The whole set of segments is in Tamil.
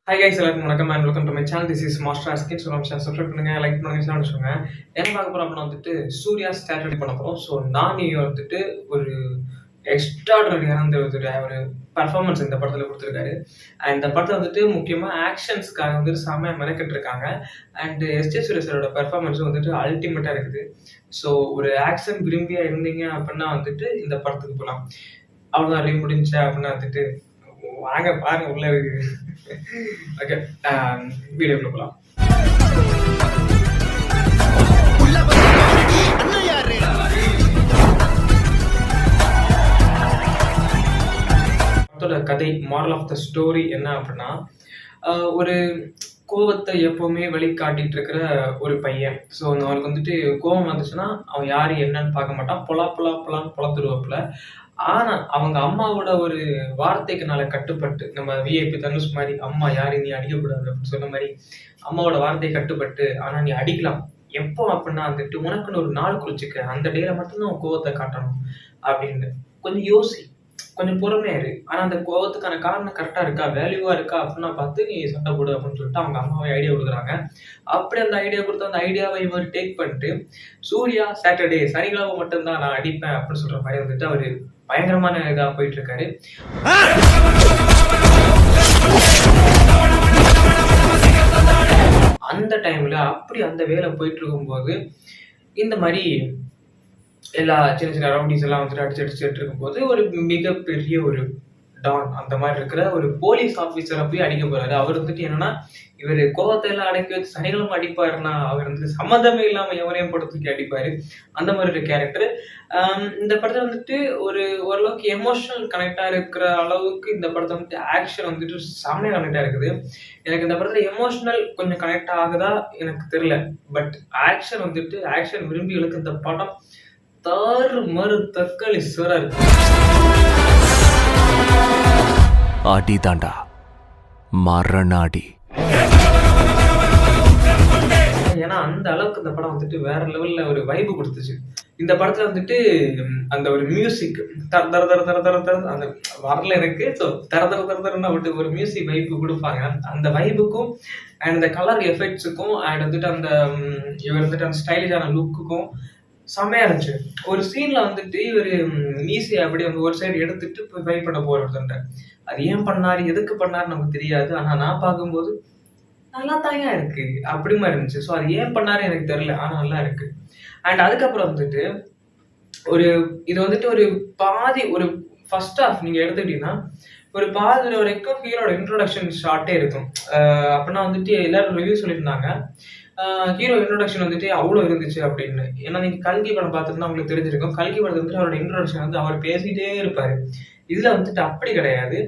ஹாய் கைஸ், எல்லாருக்கும் வணக்கம் and welcome to my channel. This is master ஆஸ்கின். ஸோ நம்ம சப்ஸ்கிரைப் பண்ணுங்க, லைக் பண்ணுங்க, ஷேர் வச்சுக்கோங்க. என்ன பார்க்க போகிறோம் அப்படின்னா வந்துட்டு சூர்யா ஸ்டார்ட் பண்ண போகிறோம். ஸோ நானி வந்துட்டு ஒரு எக்ஸ்ட்ராடனரியான ஒரு பர்ஃபார்மன்ஸ் இந்த படத்தில் கொடுத்துருக்காரு. அண்ட் இந்த படத்தில் வந்துட்டு முக்கியமாக ஆக்ஷன்ஸ்க்காக வந்துட்டு செம்மையாக மெனக்கிட்டு இருக்காங்க. அண்ட் எஸ்ஜே சூர்யா பர்ஃபார்மன்ஸும் வந்துட்டு அல்டிமேட்டாக இருக்குது. ஸோ ஒரு ஆக்ஷன் விரும்பியாக இருந்தீங்க அப்படின்னா வந்துட்டு இந்த படத்துக்கு போகலாம். அவ்வளோதான், ரீ முடிஞ்சா அப்படின்னா வந்துட்டு வாங்க பாருங்க உள்ள இருக்கு. ஓகே, வீடியோக்குள்ள போகலாம். படத்தோட கதை, மாரல் ஆஃப் த ஸ்டோரி என்ன அப்படின்னா, ஒரு கோவத்தை எப்பவுமே வெளிக்காட்டிட்டு இருக்கிற ஒரு பையன். ஸோ அவனுக்கு வந்துட்டு கோவம் வந்துச்சுன்னா அவன் யாரு என்னன்னு பார்க்க மாட்டான், பொலான்னு பொழத்துருவாப்புல. ஆனா அவங்க அம்மாவோட ஒரு வார்த்தைக்குனால கட்டுப்பட்டு, நம்ம விஐபி தனுஷ் மாதிரி அம்மா யாரையும் நீ அடிக்கக்கூடாது அப்படின்னு சொன்ன மாதிரி அம்மாவோட வார்த்தையை கட்டுப்பட்டு, ஆனா நீ அடிக்கலாம் எப்போ அப்படின்னா வந்துட்டு உனக்குன்னு ஒரு நாள் குறிச்சுக்க, அந்த டேல மட்டும்தான் உன் கோவத்தை காட்டணும் அப்படின்னு. கொஞ்சம் யோசி, கொஞ்சம் பொறுமையா இரு. ஆனா அந்த கோவத்துக்கான காரணம் கரெக்டா இருக்கா, வேல்யூவா இருக்கா அப்படின்னா பார்த்து நீ சண்டை போடு அப்படின்னு சொல்லிட்டு அவங்க அம்மாவை ஐடியா கொடுக்குறாங்க. அப்படி அந்த ஐடியா கொடுத்து அந்த ஐடியாவை இவர் டேக் பண்ணிட்டு, சூர்யா சாட்டர்டே சனிக்கிழமை மட்டும்தான் நான் அடிப்பேன் அப்படின்னு சொல்ற மாதிரி வந்துட்டு அவரு பயங்கரமான இதா போயிட்டு இருக்காரு. அந்த டைம்ல அப்படி அந்த வேலை போயிட்டு இருக்கும்போது இந்த மாதிரி எல்லா சின்ன சின்ன ரவுடிஸ் எல்லாம் வந்துட்டு அடிச்சுட்டு இருக்கும்போது ஒரு மிகப்பெரிய ஒரு டான் அந்த மாதிரி இருக்கிற ஒரு போலீஸ் ஆஃபீஸரை போய் அடிக்க போறாரு. அவர் வந்துட்டு என்னன்னா, இவர் கோவத்தை எல்லாம் அடக்கி வச்சு சனிக்கிழமை அடிப்பாருன்னா அவர் வந்து சம்மந்தமே இல்லாம எவரையும் படத்துக்கு அடிப்பாரு. அந்த மாதிரி ஒரு கேரக்டர். இந்த படத்துல வந்துட்டு ஓரளவுக்கு எமோஷனல் கனெக்டா இருக்கிற அளவுக்கு இந்த படத்தை வந்துட்டு ஆக்ஷன் வந்துட்டு செம்மையா கனெக்டா இருக்குது. எனக்கு இந்த படத்துல எமோஷனல் கொஞ்சம் கனெக்ட் ஆகுதா எனக்கு தெரியல. பட் ஆக்ஷன் விரும்பிகளுக்கு இந்த படம் தாறு மறு தக்காளி சோறா இருக்கு. ஆடி தாண்டா மரணாடி. ஏன்னா அந்த அளவுக்கு இந்த படம் வந்துட்டு வேற லெவல்ல ஒரு வைபு கொடுத்துச்சு. இந்த படத்துல வந்துட்டு அந்த ஒரு மியூசிக் தர தர தர தர தர அந்த வரல எனக்கு. ஸோ தர தர தர தரன்னா விட்டு ஒரு மியூசிக் வைப்பு கொடுப்பாங்க. அந்த வைப்புக்கும் அண்ட் இந்த கலர் எஃபெக்ட்ஸுக்கும் அண்ட் வந்துட்டு அந்த இவர் வந்துட்டு அந்த ஸ்டைலிஷான லுக்குக்கும் செம்மையா இருந்துச்சு. ஒரு சீன்ல வந்துட்டு இவர் மீசையை அப்படியே வந்து ஒரு சைடு எடுத்துட்டு போய் ஃபைட் பண்ண போறதுன்ற, அது ஏன் பண்ணாரு எதுக்கு பண்ணாரு நமக்கு தெரியாது. ஆனா நான் பார்க்கும்போது நல்லா தாங்க இருக்கு அப்படி மாதிரி இருந்துச்சு. ஸோ அது ஏன் பண்ணாரு எனக்கு தெரியல, ஆனா நல்லா இருக்கு. அண்ட் அதுக்கப்புறம் வந்துட்டு இது வந்துட்டு ஒரு பாதி ஒரு ஃபர்ஸ்ட் ஹாஃப் நீங்க எடுத்துக்கிட்டீங்கன்னா ஒரு பாதி வரைக்கும் ஹீரோட இன்ட்ரோடக்ஷன் ஷார்ட்டே இருக்கும். அப்படின்னா வந்துட்டு எல்லாரும் ரிவ்யூ சொல்லியிருந்தாங்க, ஹீரோ இன்ட்ரோடக்ஷன் வந்துட்டு அவ்வளோ இருந்துச்சு அப்படின்னு. ஏன்னா நீங்க கல்கி படம் பார்த்துருந்தா உங்களுக்கு தெரிஞ்சிருக்கும். கல்கி படத்துல வந்துட்டு அவரோட இன்ட்ரோடக்ஷன் வந்து அவர் பேசிட்டே இருப்பாரு. இதுல வந்துட்டு அப்படி கிடையாது.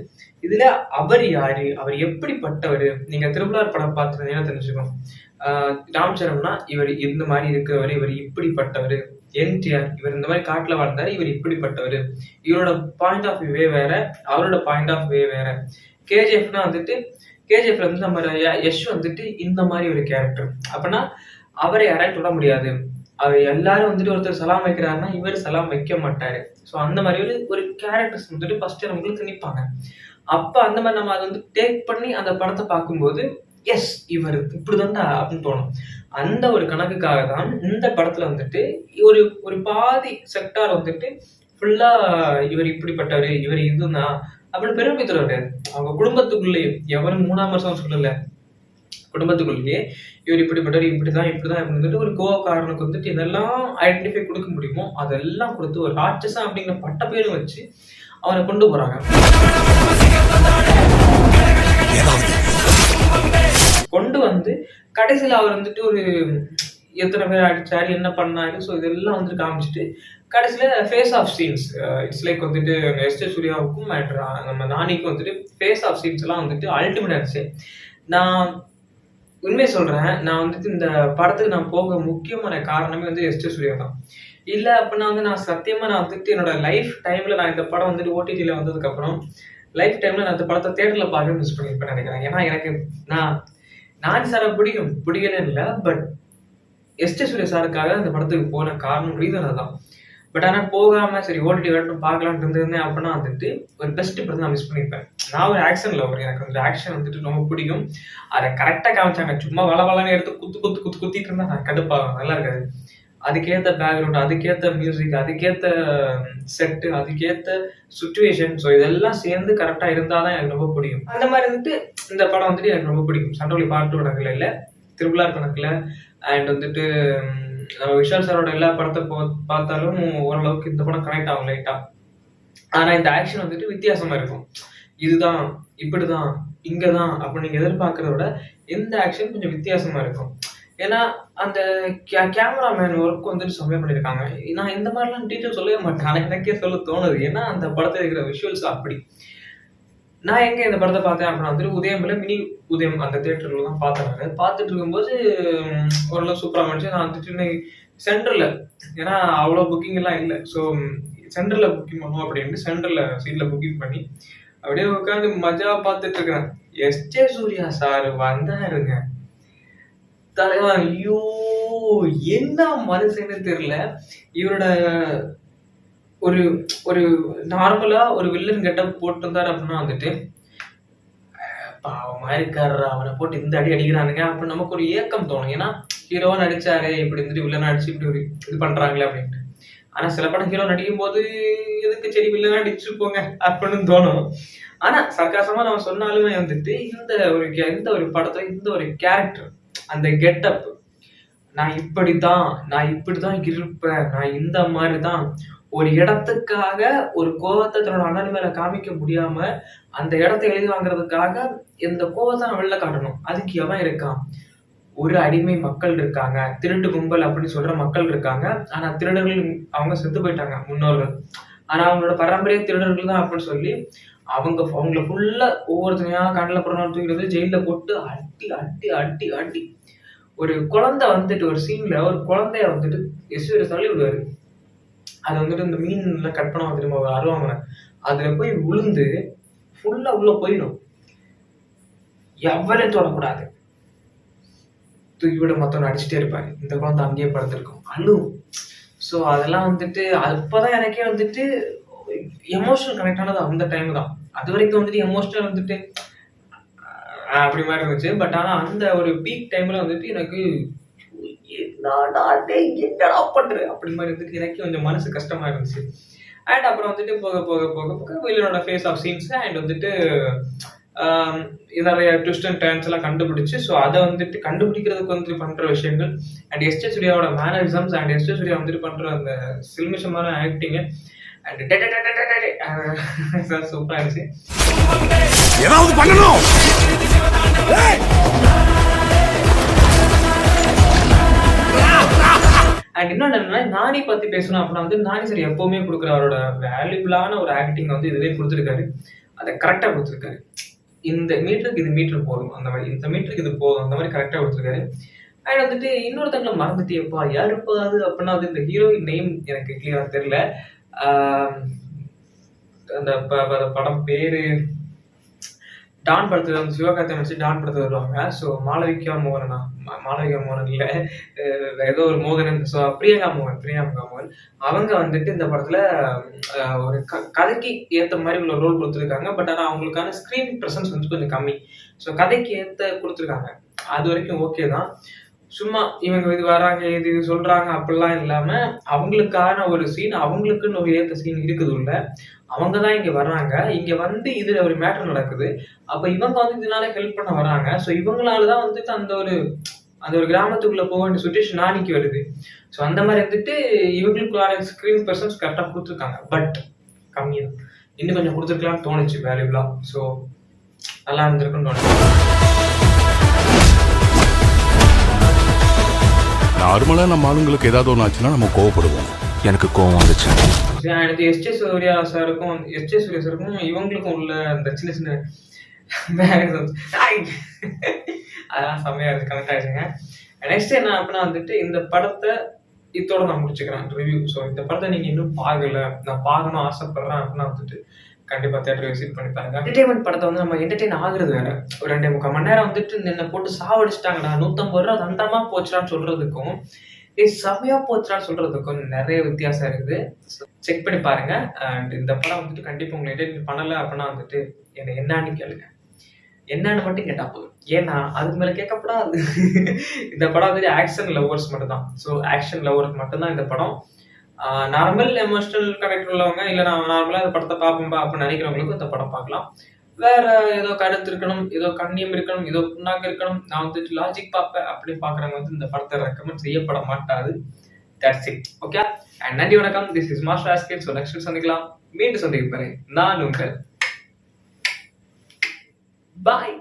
இதுல அவர் யாரு, அவர் எப்படிப்பட்டவர், நீங்க திருவிழார் படம் பார்த்துருந்தீங்கன்னா தெரிஞ்சுக்கணும். ராம்சரம்னா இவர் இந்த மாதிரி இருக்கிறவர், இவர் இப்படிப்பட்டவர். என்டிஆர் இவர் இந்த மாதிரி காட்டுல வாழ்ந்தாரு, இவர் இப்படிப்பட்டவர். இவரோட பாயிண்ட் ஆஃப் வியூவே வேற, அவரோட பாயிண்ட் ஆஃப் வே வேற. கேஜிஎஃப்னா வந்துட்டு கேஜிஎஃப்ல வந்து நம்ம யஷ் வந்துட்டு இந்த மாதிரி ஒரு கேரக்டர் அப்படின்னா அவரை யாராயும் தொட முடியாது. அவர் எல்லாரும் வந்துட்டு ஒருத்தர் சலாம் வைக்கிறாருன்னா இவர் சலாம் வைக்க மாட்டாரு. ஸோ அந்த மாதிரி ஒரு கேரக்டர்ஸ் வந்துட்டு ஃபர்ஸ்ட் நம்மளுக்கு திணிப்பாங்க. அப்ப அந்த மாதிரி நம்ம அதை வந்து டேக் பண்ணி அந்த படத்தை பார்க்கும்போது எஸ் இவர் இப்படிதான்டா அப்படின்னு தோணும். அந்த ஒரு கணக்குக்காக தான் இந்த படத்துல வந்துட்டு ஒரு பாதி செக்டார் வந்துட்டு ஃபுல்லா இவர் இப்படிப்பட்டவர், இவர் இதுதான் அப்படின்னு பெருமை தர கிடையாது. அவங்க குடும்பத்துக்குள்ளேயே எவரும் 3ஆம் வருஷம் சொல்லல, குடும்பத்துக்குள்ளேயே இவர் இப்படிப்பட்டவர், இப்படிதான் இருந்துட்டு ஒரு கோவக்காரனுக்கு வந்துட்டு இதெல்லாம் ஐடென்டிஃபை கொடுக்க முடியுமோ அதெல்லாம் கொடுத்து ஒரு ராட்சசன் அப்படிங்கிற பட்ட பேரும் வச்சு அவரை கொண்டு போறாங்க. கொண்டு வந்து கடைசியில் அவர் வந்துட்டு ஒரு எத்தனை பேர் அடிச்சாரு, என்ன பண்ணாரு, ஸோ இதெல்லாம் வந்துட்டு காமிச்சிட்டு கடைசியில face off scenes it's like வந்துட்டு எஸ்ஜே சூர்யாவுக்கும் நம்ம நானிக்கும் வந்துட்டு ஃபேஸ் ஆஃப் சீன்ஸ் எல்லாம் வந்துட்டு அல்டிமேட்டா இருந்துச்சு. நான் உண்மையை சொல்றேன், நான் வந்துட்டு இந்த படத்துக்கு நான் போக முக்கியமான காரணமே வந்து எஸ்ஜே சூர்யா தான். இல்லை அப்படின்னா வந்து நான் சத்தியமா நான் வந்துட்டு என்னோட லைஃப் டைம்ல நான் இந்த படம் வந்துட்டு ஓடிடியில வந்ததுக்கு அப்புறம் லைஃப் டைம்ல நான் இந்த படத்தை தியேட்டர்ல பார்க்க மிஸ் பண்ணிருப்பேன் நினைக்கிறேன். ஏன்னா எனக்கு நான் சாரை பிடிக்கவே இல்லை. பட் எஸ்ஜே சூர்யா சாருக்காக அந்த படத்துக்கு போன காரணம் ரீசன் அதுதான். பட் ஆனால் போகாம சரி ஓடிடி வரட்டும் பார்க்கலான்ட்டு இருந்திருந்தேன் அப்படின்னா வந்துட்டு ஒரு பெஸ்ட் படத்தை நான் மிஸ் பண்ணியிருப்பேன். நான் ஒரு ஆக்ஷன் லவர், எனக்கு வந்து ஆக்ஷன் வந்துட்டு ரொம்ப பிடிக்கும். அதை கரெக்டாக காமிச்சாங்க, சும்மா வளவலன்னு எடுத்து குத்திட்டு இருந்தா நான் கடுப்பாகும், நல்லா இருக்காது. அதுக்கேற்ற பேக்ரவுண்ட், அதுக்கேற்ற மியூசிக், அதுக்கேற்ற செட்டு, அதுக்கேற்ற சுச்சுவேஷன், ஸோ இதெல்லாம் சேர்ந்து கரெக்டாக இருந்தால் தான் எனக்கு ரொம்ப பிடிக்கும். அந்த மாதிரி வந்துட்டு இந்த படம் வந்துட்டு எனக்கு ரொம்ப பிடிக்கும். சண்டை பார்ட் 2 கணக்கில் இல்லை, திருவிழா கணக்கில். அண்ட் வந்துட்டு விஷால் சாரோட எல்லா படத்தை பார்த்தாலும் ஓரளவுக்கு இந்த படம் கனெக்ட் ஆகும் லைட்டா. ஆனா இந்த ஆக்ஷன் வந்துட்டு வித்தியாசமா இருக்கும். இதுதான், இப்படிதான், இங்கதான் அப்படின்னு நீங்க எதிர்பார்க்கறத விட இந்த ஆக்ஷன் கொஞ்சம் வித்தியாசமா இருக்கும். ஏன்னா அந்த கேமராமேன் ஒர்க் வந்துட்டு செம்மையா பண்ணியிருக்காங்க. நான் இந்த மாதிரிலாம் டீட்டெயில் சொல்லவே மாட்டேன், ஆனா எனக்கே சொல்ல தோணுது. ஏன்னா அந்த படத்துல இருக்கிற விஷுவல்ஸ் அப்படி. நான் எங்க இந்த படத்தை பார்த்தேன் அப்படின்னா வந்துட்டு உதயம்ல மினி உதயம் அந்த தியேட்டர்ல தான் பார்த்தேன். பார்த்துட்டு இருக்கும்போது ஓரளவு சூப்பராக இருந்துச்சு. நான் வந்துட்டு சென்டர்ல, ஏன்னா அவ்வளோ புக்கிங் எல்லாம் இல்லை, ஸோ சென்டர்ல புக்கிங் பண்ணுவோம் அப்படின்ட்டு சென்டர்ல சீட்ல புக்கிங் பண்ணி அப்படியே உட்காந்து மஜா பார்த்துட்டு இருக்கேன். எஸ்.ஜே. சூர்யா சார் வந்தாருங்க. தலைவன் ஐயோ என்ன மனுஷன்னு தெரியல. இவரோட ஒரு ஒரு நார்மலா ஒரு வில்லன் கெட்டப் போட்டிருந்தாரு அப்படின்னா வந்துட்டு பாவமா இருக்காரு, அவனை போட்டு இந்த அடி அடிக்கிறானுங்க அப்படின்னு நமக்கு ஒரு ஏக்கம் தோணும். ஏன்னா ஹீரோவா நடிச்சாரு, இப்படி இருந்துட்டு வில்லனா நடிச்சு இப்படி ஒரு இது பண்றாங்களே அப்படின்ட்டு. ஆனா சில படம் ஹீரோ நடிக்கும் போது எதுக்கு சரி வில்லனா நடிச்சுருப்போங்க அப்படின்னு தோணும். ஆனா சர்க்காசமா நம்ம சொன்னாலுமே வந்துட்டு இந்த ஒரு படத்துல இந்த ஒரு கேரக்டர், அந்த கெட்டப், நான் இப்படிதான் இருப்பேன், நான் இந்த மாதிரிதான், ஒரு இடத்துக்காக ஒரு கோவத்தை தன்னோட அண்ணன் மேல காமிக்க முடியாம அந்த இடத்தை எழுதி வாங்குறதுக்காக இந்த கோவத்தை நான் வெளில காட்டணும். அதுக்கு எவன் இருக்கான்? ஒரு அடிமை மக்கள் இருக்காங்க, திருட்டு கும்பல் அப்படின்னு சொல்ற மக்கள் இருக்காங்க. ஆனா திருடர்கள் அவங்க செத்து போயிட்டாங்க முன்னோர்கள். ஆனா அவங்களோட பாரம்பரிய திருடர்கள் தான் அப்படின்னு சொல்லி அவங்கள ஃபுல்லா ஒவ்வொருத்தனையா கண்ணில் புறநாள் தூக்கிறது, ஜெயில போட்டு அட்டி அட்டி அட்டி அட்டி. ஒரு குழந்தை வந்துட்டு ஒரு சீன்ல ஒரு குழந்தைய வந்துட்டு எஸ்வீர தள்ளி விடுவாரு. அது வந்துட்டு இந்த மீன்ல கட் பண்ண திரும்ப அருவாமனை அதுல போய் விழுந்து ஃபுல்லா உள்ள போயிடும். எவ்வளவு தொடக்கூடாது, தூக்கி விட மொத்தம் அடிச்சுட்டே இருப்பாரு. இந்த குழந்தை அங்கேயே படுத்திருக்கும், அழுவும். ஸோ அதெல்லாம் வந்துட்டு அப்பதான் எனக்கே வந்துட்டு எமோஷனல் கனெக்ட் ஆனது அந்த டைம் தான். அது வரைக்கும் வந்துட்டு எமோஷனல் வந்துட்டு அப்படி மாதிரி இருந்துச்சு. பட் ஆனா அந்த ஒரு பீக் டைம்ல வந்துட்டு எனக்கு என்னடா பண்றேன் அப்படி மாதிரி இருந்துட்டு எனக்கு கொஞ்சம் மனசு கஷ்டமா இருந்துச்சு. அண்ட் அப்புறம் வந்துட்டு போக போக போக போக வில்லனோட ஃபேஸ் ஆஃப் சீன்ஸ் அண்ட் வந்துட்டு நிறைய ட்விஸ்ட் அண்ட் டர்ன்ஸ் எல்லாம் கண்டுபிடிச்சு, ஸோ அதை வந்துட்டு கண்டுபிடிக்கிறதுக்கு வந்துட்டு பண்ற விஷயங்கள் அண்ட் எஸ்.ஜே. சூர்யாவோட மேனரிசம்ஸ் அண்ட் எஸ்.ஜே. சூர்யா வந்துட்டு பண்ற அந்த சில்மிஷமான ஆக்டிங் அண்ட் சூப்பரா இருந்துச்சு. ஏதாவது பண்ணணும். அண்ட் இன்னொன்று என்னன்னா, நானி பத்தி பேசணும் அப்படின்னா வந்து நானி சார் எப்பவுமே கொடுக்குற அவரோட வேல்யூபிளான ஒரு ஆக்டிங் வந்து இதுவே கொடுத்துருக்காரு. அதை கரெக்டாக கொடுத்துருக்காரு. இந்த மீட்டருக்கு இது மீட்டர் போதும், அந்த மாதிரி இந்த மீட்டருக்கு இது போதும், அந்த மாதிரி கரெக்டாக கொடுத்துருக்காரு. அண்ட் வந்துட்டு இன்னொருத்தங்களை மறந்துட்டேப்பா, யாருப்பா அது அப்படின்னா வந்து இந்த ஹீரோயின் நேம் எனக்கு கிளியராக தெரியல. அந்த படம் பேரு டான் படத்துல வந்து சிவகார்த்திகேயன் வச்சு டான் படத்துல வருவாங்க. ஸோ மாளவிகா மோகன் இல்லை, ஏதோ ஒரு மோகன், ஸோ பிரியங்கா மோகன் அவங்க வந்துட்டு இந்த படத்துல ஒரு கதைக்கு ஏற்ற மாதிரி உள்ள ரோல் கொடுத்துருக்காங்க. பட் ஆனால் அவங்களுக்கான ஸ்க்ரீன் ப்ரெசன்ஸ் வந்து கொஞ்சம் கம்மி. ஸோ கதைக்கு ஏற்ற கொடுத்துருக்காங்க, அது வரைக்கும் ஓகே தான். சும்மா இவங்க இது வராங்க இது சொல்றாங்க அப்படிலாம் இல்லாம அவங்களுக்கான ஒரு சீன், அவங்களுக்குன்னு ஒரு ஏற்ற சீன் இருக்குது உள்ள. அவங்க தான் இங்க வர்றாங்க, இங்க வந்து இதுல ஒரு மேட்டர் நடக்குது. அப்ப இவங்க வந்து இதனால ஹெல்ப் பண்ண வராங்க. ஸோ இவங்களாலதான் வந்துட்டு அந்த ஒரு கிராமத்துக்குள்ள போக வேண்டிய சுச்சுவேஷன் நாளைக்கு வருது. ஸோ அந்த மாதிரி வந்துட்டு இவங்களுக்கான ஸ்கிரீன் பர்சன்ஸ் கரெக்டா கொடுத்துருக்காங்க. பட் கம்மியா இன்னும் கொஞ்சம் கொடுத்துருக்கலாம்னு தோணுச்சு வேல்யூபிளா. ஸோ நல்லா இருந்திருக்குன்னு தோணுச்சு. நார்மலா நம்ம ஆளுங்களுக்கு ஏதாவது ஒன்று ஆச்சுன்னா நம்ம கோவப்படுவோம். எனக்கு கோவம் வந்துச்சு. எனக்கு எஸ்.ஜே. சூர்யா சாருக்கும் இவங்களுக்கும் உள்ள அந்த சின்ன சின்ன அதெல்லாம் செம்மையா இருக்கு, கனெக்ட் ஆயிடுச்சுங்க. நெக்ஸ்ட் என்ன அப்படின்னா வந்துட்டு இந்த படத்தை இதோட நான் முடிச்சுக்கிறேன் ரிவ்யூ. ஸோ இந்த படத்தை நீங்க இன்னும் பார்க்கல, நான் பார்க்கணும் ஆசைப்படுறேன் அப்படின்னா வந்துட்டு கண்டிப்பா தியேட்டர் விசிட் பண்ணி பாருங்க. என்டர்டைன்மெண்ட் படத்தை வந்து நம்ம என்டர்டைன் ஆகுறது வேற. ஒரு 2.25 மணி நேரம் வந்துட்டு என்னை போட்டு சாவடிச்சிட்டாங்கடா, 150 ரூபா தண்டமா போச்சுடான்னு சொல்றதுக்கும் செமையா போச்சுடான்னு சொல்றதுக்கும் நிறைய வித்தியாசம் இருக்குது. செக் பண்ணி பாருங்க. அண்ட் இந்த படம் வந்துட்டு கண்டிப்பா உங்களை என்டர்டெயின் பண்ணல அப்படின்னா வந்துட்டு என்ன என்னான்னு கேளுங்க. என்னன்னு மட்டும் கேட்டா போதும். ஏன்னா அதுக்கு மேல கேட்கப்படாது. இந்த படம் வந்துட்டு ஆக்ஷன் லவ்வர்ஸ் மட்டும் தான். ஸோ ஆக்ஷன் லவ்வர்ஸ் மட்டும்தான் இந்த படம். நார்மல் எமோஷனல் கனெக்ட் உள்ளவங்க, இல்ல நான் நார்மலா இந்த படத்தை பார்ப்போம்பா அப்படின்னு நினைக்கிறவங்களுக்கும் இந்த படம் பார்க்கலாம். வேற ஏதோ கருத்து இருக்கணும், ஏதோ கண்ணியம் இருக்கணும், ஏதோ புண்ணாக்கு இருக்கணும், நான் வந்துட்டு லாஜிக் பார்ப்பேன் அப்படின்னு பார்க்குறவங்க வந்து இந்த படத்தை ரெக்கமெண்ட் செய்யப்பட மாட்டாது. That's it. ஓகே. அண்ட் நன்றி, வணக்கம். திஸ் இஸ் மாஸ்டர் ஆஸ்கேட். ஸோ நெக்ஸ்ட் சந்திக்கலாம். மீண்டும் சந்திக்கிறேன். நான் உங்கள் பாய்.